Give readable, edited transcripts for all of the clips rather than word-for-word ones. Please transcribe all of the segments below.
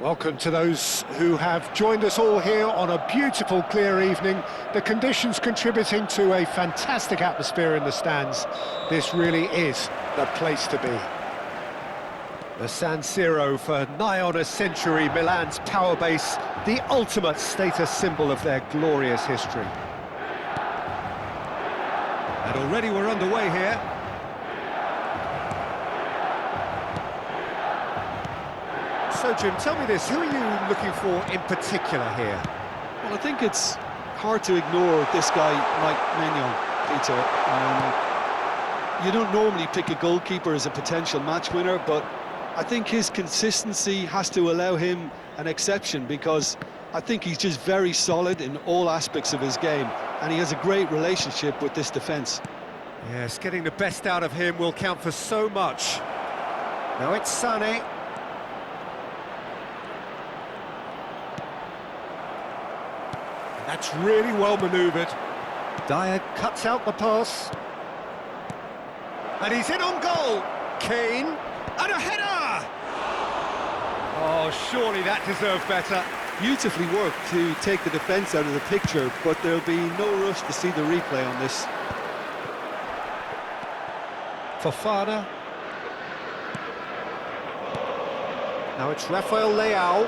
Welcome to those who have joined us all here on a beautiful, clear evening. The conditions contributing to a fantastic atmosphere in the stands. This really is the place to be. The San Siro, for nigh on a century, Milan's power base, the ultimate status symbol of their glorious history. And already we're underway here. So, Jim, tell me this, who are you looking for in particular here? Well, I think it's hard to ignore this guy, Mike Maignan, Peter. You don't normally pick a goalkeeper as a potential match winner, but I think his consistency has to allow him an exception, because I think he's just very solid in all aspects of his game, and he has a great relationship with this defence. Yes, getting the best out of him will count for so much. Now it's Sané. That's really well manoeuvred. Dyer cuts out the pass. And he's in on goal. Kane. And a header! Oh, surely that deserved better. Beautifully worked to take the defence out of the picture, but there'll be no rush to see the replay on this. Fofana. Now it's Rafael Leao.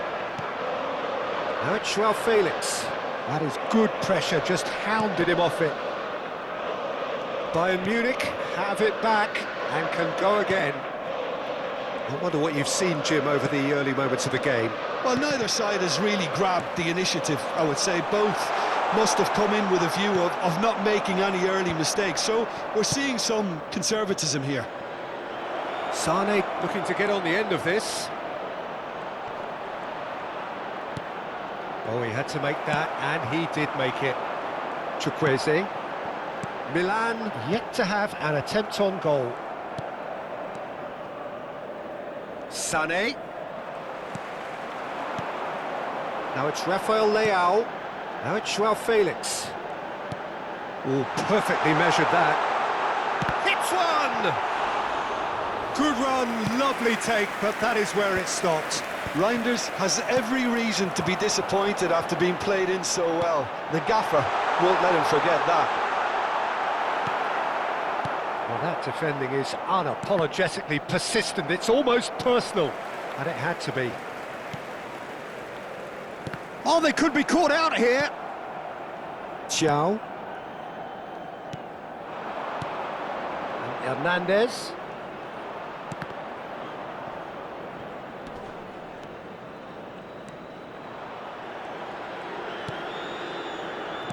Now it's Joao Felix. That is good pressure, just hounded him off it. Bayern Munich have it back and can go again. I wonder what you've seen, Jim, over the early moments of the game. Well, neither side has really grabbed the initiative, I would say. Both must have come in with a view of not making any early mistakes. So we're seeing some conservatism here. Sané looking to get on the end of this. Oh, he had to make that, and he did make it. Chukwueze. Milan yet to have an attempt on goal. Sané. Now it's Rafael Leao. Now it's Joao Felix. Oh, perfectly measured that. Hits one! Good run, lovely take, but that is where it stopped. Reinders has every reason to be disappointed after being played in so well. The gaffer won't let him forget that. Well, that defending is unapologetically persistent. It's almost personal, and it had to be. Oh, they could be caught out here. Thiaw. And Hernandez.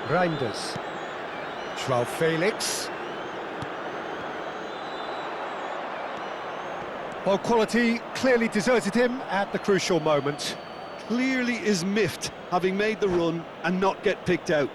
Reinders. Joao Felix. Well, quality clearly deserted him at the crucial moment. Clearly is miffed, having made the run and not get picked out.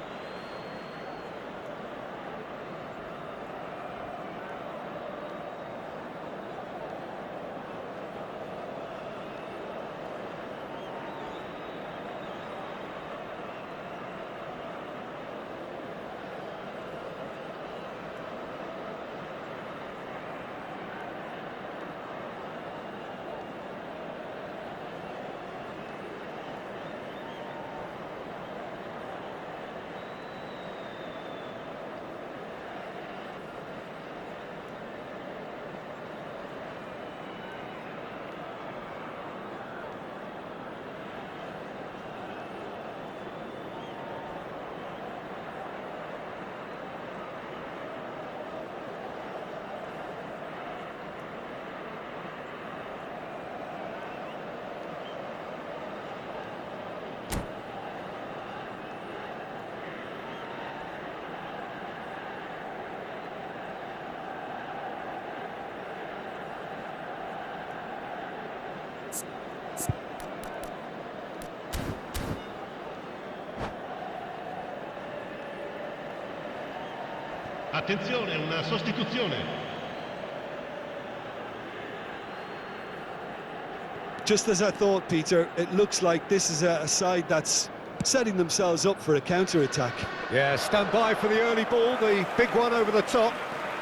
Attenzione, una sostituzione. Just as I thought, Peter, it looks like this is a side that's setting themselves up for a counter-attack. Yeah, stand by for the early ball, the big one over the top.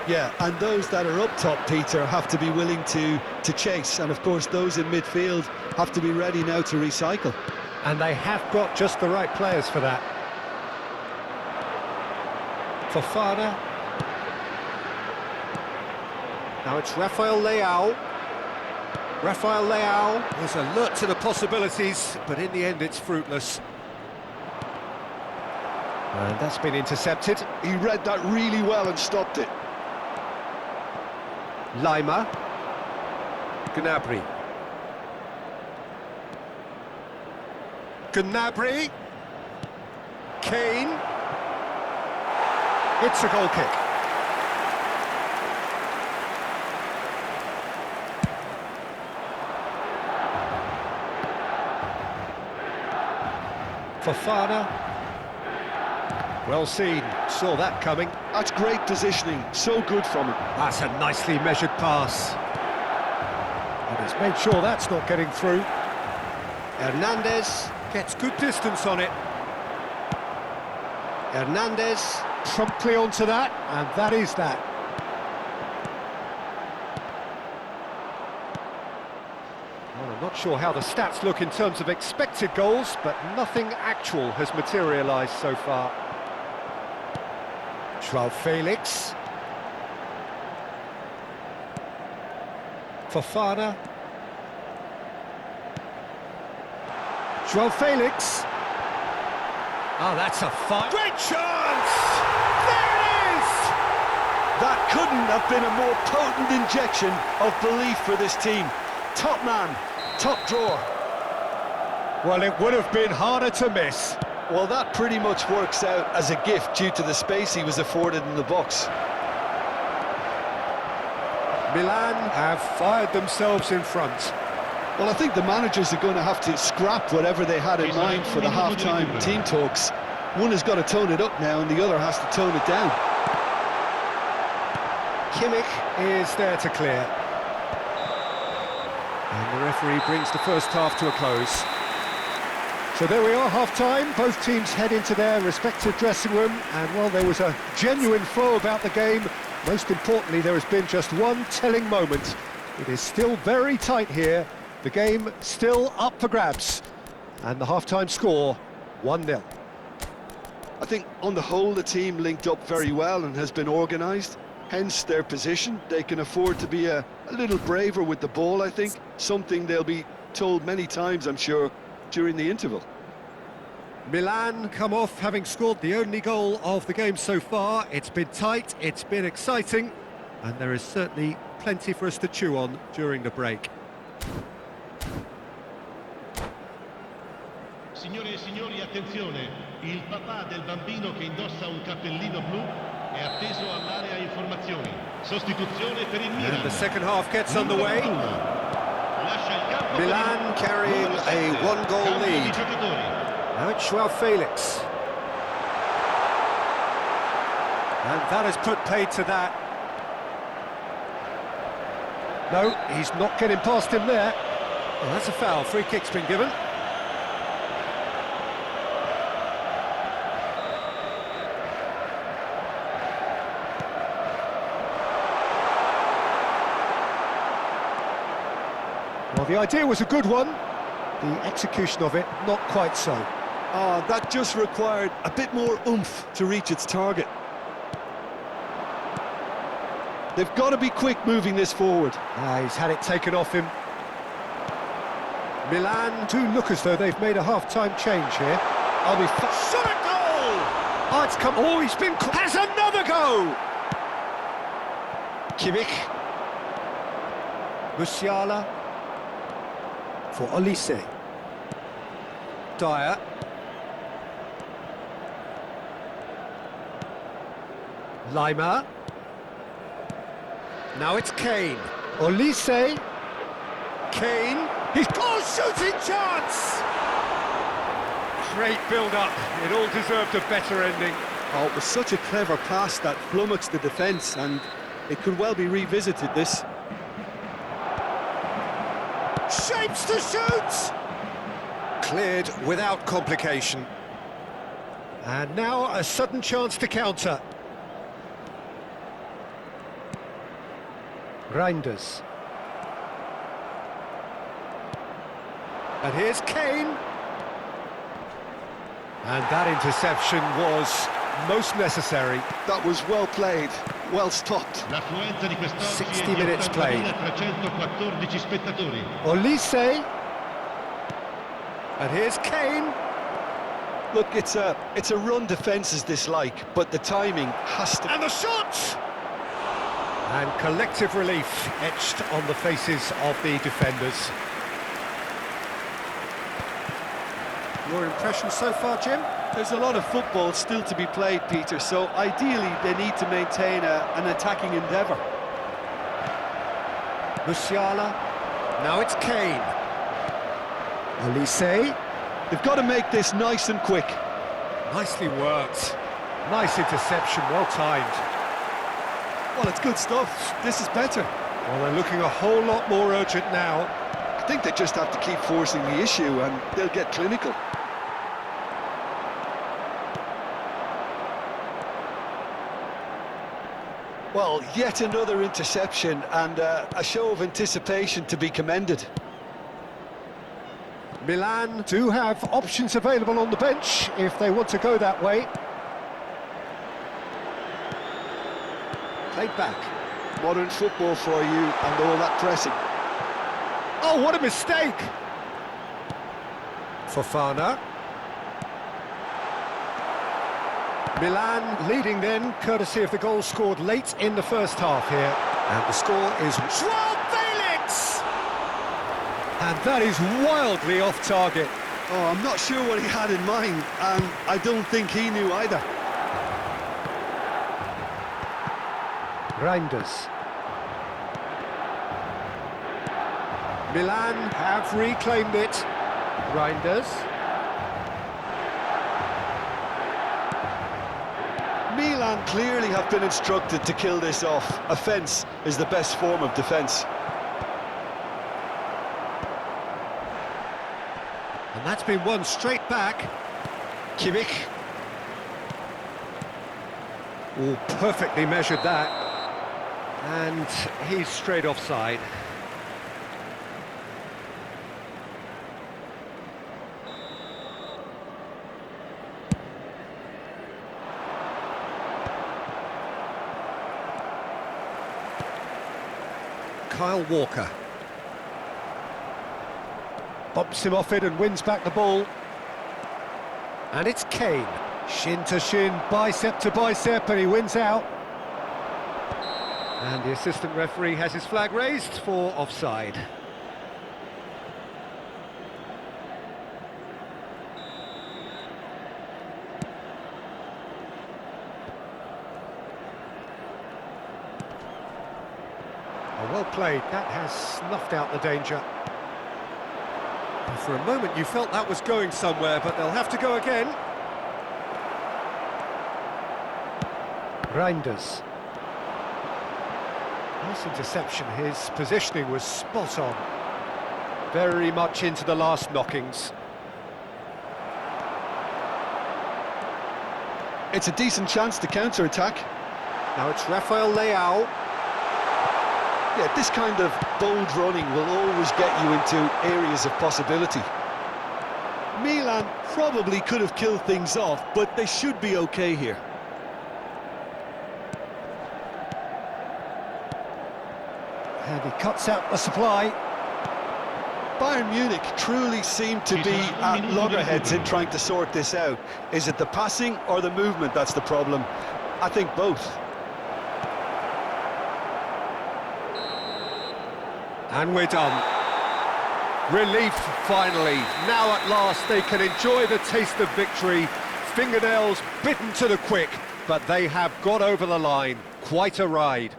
Yeah, and those that are up top, Peter, have to be willing to chase. And of course, those in midfield have to be ready now to recycle. And they have got just the right players for that. Fofana. Now it's Rafael Leao. Rafael Leao is alert to the possibilities, but in the end it's fruitless. And that's been intercepted. He read that really well and stopped it. Lima. Gnabry. Gnabry. Kane. It's a goal kick. Fofana. Well seen, saw that coming. That's great positioning, so good from him. That's a nicely measured pass. And he's made sure that's not getting through. Hernandez gets good distance on it. Hernandez promptly onto that, and that is that. Well, I'm not sure how the stats look in terms of expected goals, but nothing actual has materialised so far. João Felix. Fofana. João Felix. Oh, that's a fine... Great chance! There it is! That couldn't have been a more potent injection of belief for this team. Top man, top drawer. Well, it would have been harder to miss. Well, that pretty much works out as a gift due to the space he was afforded in the box. Milan have fired themselves in front. Well, I think the managers are going to have to scrap whatever they had in mind for the half-time team talks. One has got to tone it up now and the other has to tone it down. Kimmich is there to clear. And the referee brings the first half to a close. So there we are, half-time. Both teams head into their respective dressing room, and while there was a genuine flow about the game, most importantly, there has been just one telling moment. It is still very tight here, the game still up for grabs, and the half-time score, 1-0. I think on the whole the team linked up very well and has been organised, hence their position. They can afford to be a little braver with the ball, I think, something they'll be told many times, I'm sure, during the interval. Milan come off having scored the only goal of the game so far. It's been tight, it's been exciting, and there is certainly plenty for us to chew on during the break. Signore e signori, attenzione! Il papà del bambino che indossa un cappellino blu è atteso all'area informazioni. Sostituzione per il Milan. And the second half gets underway. Lascia il campo. Milan carrying a one-goal lead. Now it's João Felix. And that has put paid to that. No, he's not getting past him there. Well, that's a foul. Free kick's been given. Well, the idea was a good one. The execution of it, not quite so. That just required a bit more oomph to reach its target. They've got to be quick moving this forward. He's had it taken off him. Milan do look as though they've made a half-time change here. I'll be shot at goal! Oh, it's come... Oh, he's been... Has another go! Kimmich. Musiala. For Olise. Dyer. Lima. Now it's Kane. Olise. Kane. He's got a shooting chance! Great build-up. It all deserved a better ending. Oh, it was such a clever pass that flummoxed the defence, and it could well be revisited, this. Shapes to shoot! Cleared without complication. And now a sudden chance to counter. Reinders. And here's Kane. And that interception was most necessary. That was well played, well stopped. L'affluenza di quest'oggi 60 è di minutes played. 80.314 spettatori. Olise. And here's Kane. Look, it's a run defence is dislike, but the timing has to... And the shot! And collective relief etched on the faces of the defenders. Your impressions so far, Jim? There's a lot of football still to be played, Peter, so ideally they need to maintain an attacking endeavour. Musiala. Now it's Kane. Olise. They've got to make this nice and quick. Nicely worked. Nice interception, well timed. Well, it's good stuff. This is better. Well, they're looking a whole lot more urgent now. I think they just have to keep forcing the issue and they'll get clinical. Well, yet another interception and a show of anticipation to be commended. Milan do have options available on the bench if they want to go that way. Played back. Modern football for you and all that pressing. Oh, what a mistake! Fofana. Milan leading then, courtesy of the goal scored late in the first half here. And the score is Joao Felix! And that is wildly off target. Oh, I'm not sure what he had in mind, and I don't think he knew either. Reinders. Milan have reclaimed it. Reinders. Milan clearly have been instructed to kill this off. Offence is the best form of defence. And that's been won straight back. Kimmich. Oh, perfectly measured that. And he's straight offside. Kyle Walker. Bumps him off it and wins back the ball. And it's Kane. Shin to shin, bicep to bicep, and he wins out. And the assistant referee has his flag raised for offside. Well played, that has snuffed out the danger. And for a moment you felt that was going somewhere, but they'll have to go again. Reinders. Nice interception, his positioning was spot on. Very much into the last knockings. It's a decent chance to counter-attack. Now it's Rafael Leao. Yeah, this kind of bold running will always get you into areas of possibility. Milan probably could have killed things off, but they should be okay here. And he cuts out the supply. Bayern Munich truly seem to be at loggerheads in trying to sort this out. Is it the passing or the movement that's the problem? I think both. And we're done. Relief, finally. Now at last they can enjoy the taste of victory. Fingernails bitten to the quick, but they have got over the line. Quite a ride.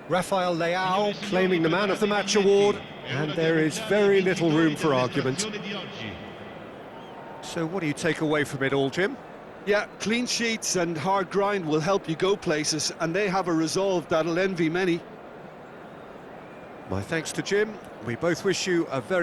Rafael Leao claiming the Man of the Match award, and there is very little room for argument. So what do you take away from it all, Jim? Yeah, clean sheets and hard grind will help you go places, and they have a resolve that'll envy many. My thanks to Jim. We both wish you a very